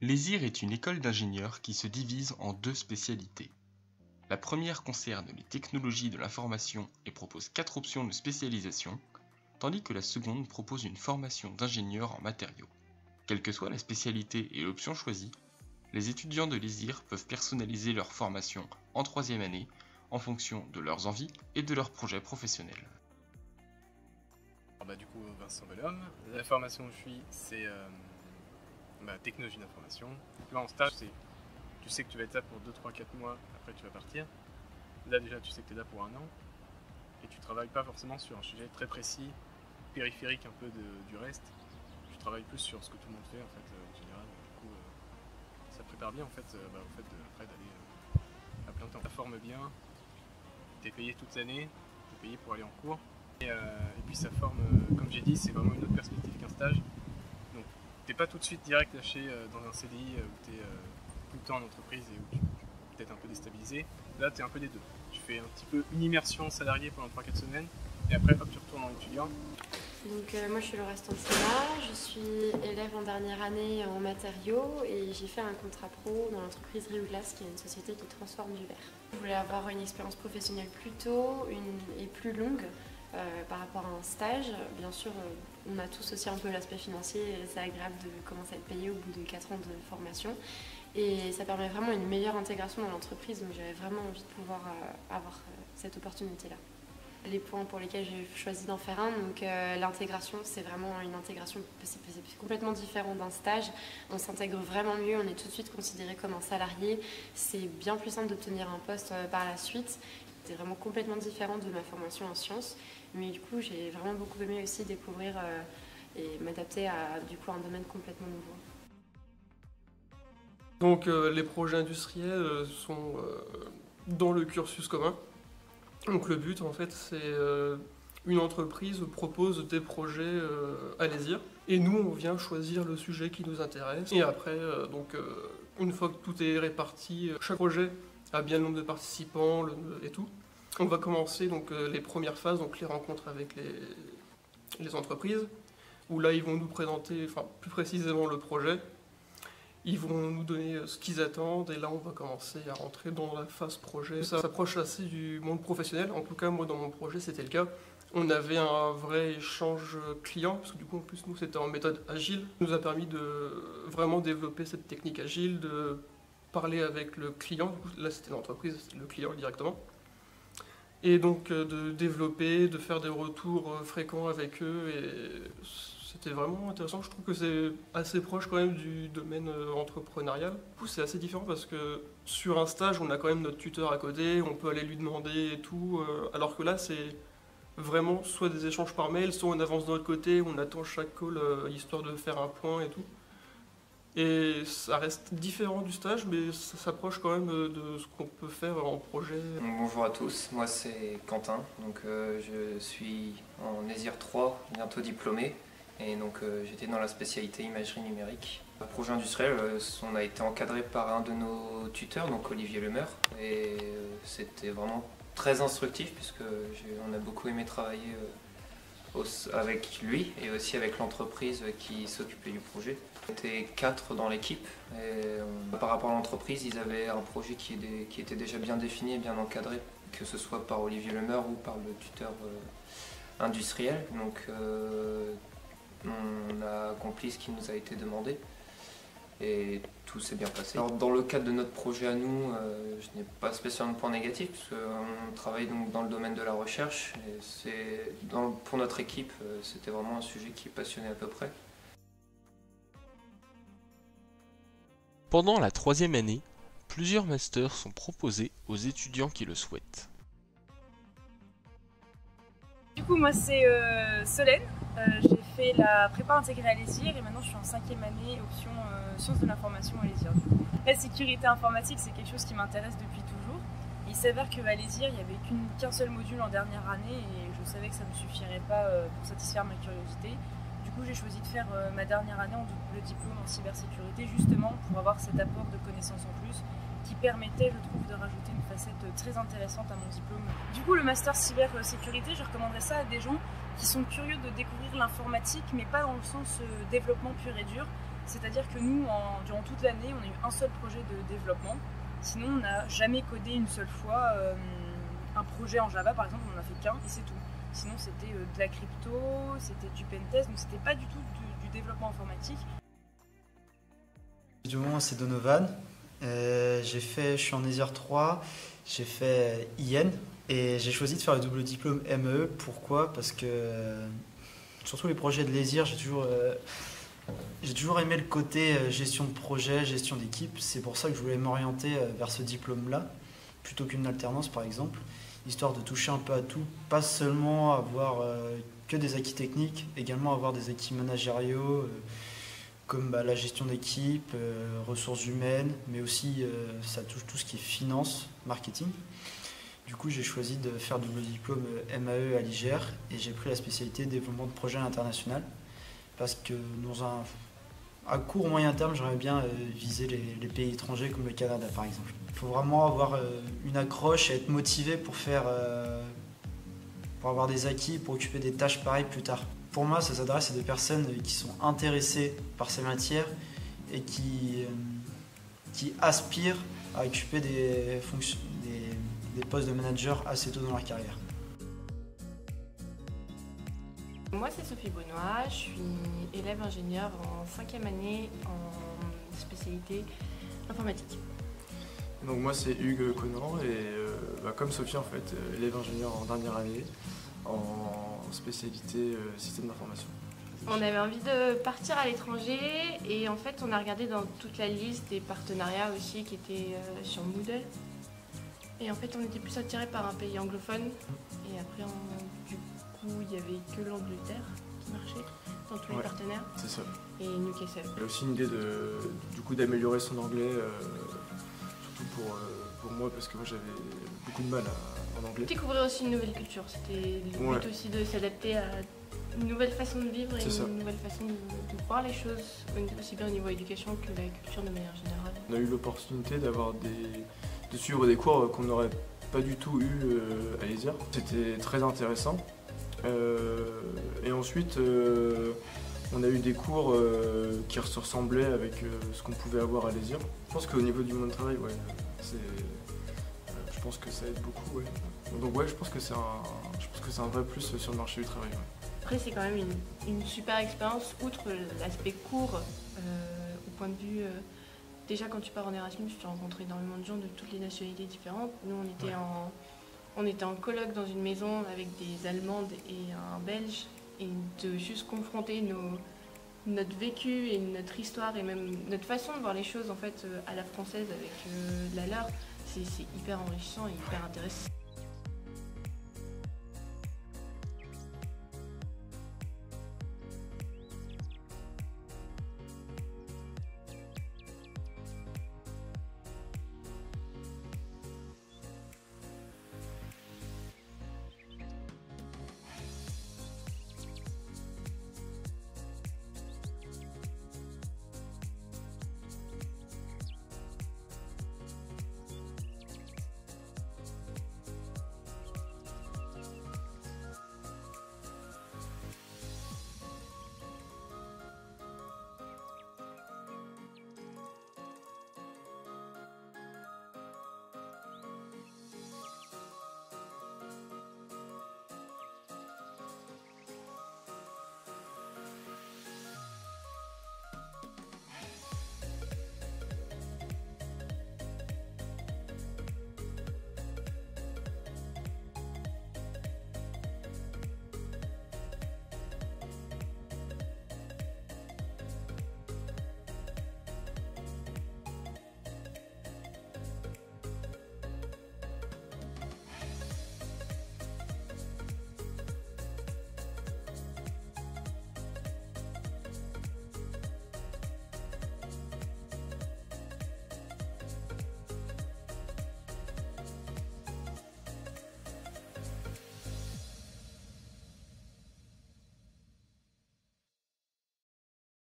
L'ESIR est une école d'ingénieurs qui se divise en deux spécialités. La première concerne les technologies de l'information et propose 4 options de spécialisation, tandis que la seconde propose une formation d'ingénieur en matériaux. Quelle que soit la spécialité et l'option choisie, les étudiants de l'ESIR peuvent personnaliser leur formation en 3e année en fonction de leurs envies et de leurs projets professionnels. Du coup, Vincent Bellhomme, la formation où je suis, c'est technologie d'information. Là en stage, tu sais que tu vas être là pour 2, 3, 4 mois, après tu vas partir. Là déjà tu sais que tu es là pour 1 an, et tu travailles pas forcément sur un sujet très précis, périphérique un peu du reste. Tu travailles plus sur ce que tout le monde fait en fait, en général. Du coup, ça prépare bien en fait, après d'aller à plein temps. Ça forme bien, tu es payé toute l'année, tu es payé pour aller en cours. Et puis ça forme, comme j'ai dit, c'est vraiment une autre perspective qu'un stage. Donc t'es pas tout de suite direct lâché dans un CDI où tu es tout le temps en entreprise et où tu es peut-être un peu déstabilisé. Là tu es un peu des deux. Tu fais un petit peu une immersion salariée pendant 3-4 semaines et après hop tu retournes en étudiant. Donc moi je suis Laura Stancina, je suis élève en dernière année en matériaux et j'ai fait un contrat pro dans l'entreprise Rioglass qui est une société qui transforme du verre. Je voulais avoir une expérience professionnelle plus tôt et plus longue. Par rapport à un stage, bien sûr, on a tous aussi un peu l'aspect financier, c'est agréable de commencer à être payé au bout de 4 ans de formation et ça permet vraiment une meilleure intégration dans l'entreprise, donc j'avais vraiment envie de pouvoir avoir cette opportunité-là. Les points pour lesquels j'ai choisi d'en faire un, donc l'intégration, c'est vraiment une intégration, c'est complètement différent d'un stage, on s'intègre vraiment mieux, on est tout de suite considéré comme un salarié, c'est bien plus simple d'obtenir un poste par la suite. C'était vraiment complètement différent de ma formation en sciences, mais du coup j'ai vraiment beaucoup aimé aussi découvrir et m'adapter à un domaine complètement nouveau. Donc les projets industriels sont dans le cursus commun. Donc le but en fait c'est une entreprise propose des projets à l'ESIR et nous on vient choisir le sujet qui nous intéresse et après une fois que tout est réparti, chaque projet a bien le nombre de participants et tout. On va commencer donc les premières phases, donc les rencontres avec les entreprises, où là ils vont nous présenter plus précisément le projet, ils vont nous donner ce qu'ils attendent et là on va commencer à rentrer dans la phase projet. Ça s'approche assez du monde professionnel, en tout cas moi dans mon projet c'était le cas. On avait un vrai échange client, parce que du coup en plus nous c'était en méthode agile. Ça nous a permis de vraiment développer cette technique agile, de parler avec le client, du coup, là c'était l'entreprise, c'était le client directement. Et donc de développer, de faire des retours fréquents avec eux, et c'était vraiment intéressant. Je trouve que c'est assez proche quand même du domaine entrepreneurial. Du coup c'est assez différent parce que sur un stage on a quand même notre tuteur à côté, on peut aller lui demander et tout, alors que là c'est vraiment soit des échanges par mail, soit on avance de notre côté, on attend chaque call histoire de faire un point et tout. Et ça reste différent du stage, mais ça s'approche quand même de ce qu'on peut faire en projet. Bonjour à tous, moi c'est Quentin, donc je suis en ESIR 3, bientôt diplômé, et donc j'étais dans la spécialité imagerie numérique. Le projet industriel, on a été encadré par un de nos tuteurs, donc Olivier Lemeur, et c'était vraiment très instructif puisque on a beaucoup aimé travailler avec lui et aussi avec l'entreprise qui s'occupait du projet. On était 4 dans l'équipe et par rapport à l'entreprise, ils avaient un projet qui était déjà bien défini et bien encadré, que ce soit par Olivier Lemeur ou par le tuteur industriel. Donc on a accompli ce qui nous a été demandé et tout s'est bien passé. Alors, dans le cadre de notre projet à nous, je n'ai pas spécialement de point négatif puisqu'on travaille donc dans le domaine de la recherche et pour notre équipe, c'était vraiment un sujet qui passionnait à peu près. Pendant la 3e année, plusieurs masters sont proposés aux étudiants qui le souhaitent. Du coup moi c'est Solène, j'ai fait la prépa intégrée à l'ESIR et maintenant je suis en 5e année option sciences de l'information à l'ESIR. La sécurité informatique c'est quelque chose qui m'intéresse depuis toujours. Il s'avère qu'à l'ESIR il n'y avait qu'un seul module en dernière année et je savais que ça ne me suffirait pas pour satisfaire ma curiosité. Du coup j'ai choisi de faire ma dernière année en double diplôme en cybersécurité justement pour avoir cet apport de connaissances en plus qui permettait, je trouve, de rajouter une facette très intéressante à mon diplôme. Du coup, le master cybersécurité, je recommanderais ça à des gens qui sont curieux de découvrir l'informatique, mais pas dans le sens développement pur et dur, C'est-à-dire que nous, durant toute l'année, on a eu un seul projet de développement. Sinon, on n'a jamais codé une seule fois un projet en Java, par exemple, on n'en a fait qu'un et c'est tout. Sinon, c'était de la crypto, c'était du pentest, donc c'était pas du tout du développement informatique. Moi, c'est Donovan. Je suis en ESIR 3, j'ai fait IN et j'ai choisi de faire le double diplôme MEE. Pourquoi? Parce que surtout les projets de l'ESIR, j'ai toujours aimé le côté gestion de projet, gestion d'équipe. C'est pour ça que je voulais m'orienter vers ce diplôme-là, plutôt qu'une alternance par exemple, histoire de toucher un peu à tout, pas seulement avoir que des acquis techniques, également avoir des acquis managériaux, comme la gestion d'équipe, ressources humaines, mais aussi ça touche tout ce qui est finance, marketing. Du coup, j'ai choisi de faire double diplôme MAE à l'IGR et j'ai pris la spécialité développement de projet à l'international parce que à court ou moyen terme, j'aimerais bien viser les pays étrangers comme le Canada par exemple. Il faut vraiment avoir une accroche et être motivé pour avoir des acquis, pour occuper des tâches pareilles plus tard. Pour moi, ça s'adresse à des personnes qui sont intéressées par ces matières et qui aspirent à occuper des postes de manager assez tôt dans leur carrière. Moi, c'est Sophie Benoît, je suis élève ingénieur en 5e année en spécialité informatique. Donc moi, c'est Hugues Conan et comme Sophie, en fait, élève ingénieur en dernière année en spécialité système d'information. On avait envie de partir à l'étranger et en fait, on a regardé dans toute la liste des partenariats aussi qui étaient sur Moodle. Et en fait, on était plus attirés par un pays anglophone. Et après, du coup, il n'y avait que l'Angleterre qui marchait dans tous les partenaires. C'est ça. Et Newcastle. Il y a aussi une idée d'améliorer son anglais, surtout pour moi, parce que moi j'avais beaucoup de mal en anglais. Découvrir aussi une nouvelle culture. C'était le but aussi de s'adapter à une nouvelle façon de vivre et une nouvelle façon de voir les choses, aussi bien au niveau éducation que la culture de manière générale. On a eu l'opportunité de suivre des cours qu'on n'aurait pas du tout eu à l'ESIR. C'était très intéressant. Et ensuite, on a eu des cours qui se ressemblaient avec ce qu'on pouvait avoir à l'ESIR. Je pense qu'au niveau du monde du travail, je pense que ça aide beaucoup. Ouais. Donc je pense que c'est un vrai plus sur le marché du travail. Ouais. Après, c'est quand même une super expérience, outre l'aspect court, au point de vue... déjà, quand tu pars en Erasmus, tu rencontres énormément de gens de toutes les nationalités différentes. Nous, on était en coloc dans une maison avec des Allemandes et un Belge. Et de juste confronter notre vécu et notre histoire et même notre façon de voir les choses en fait, à la française avec la leur, c'est hyper enrichissant et hyper intéressant.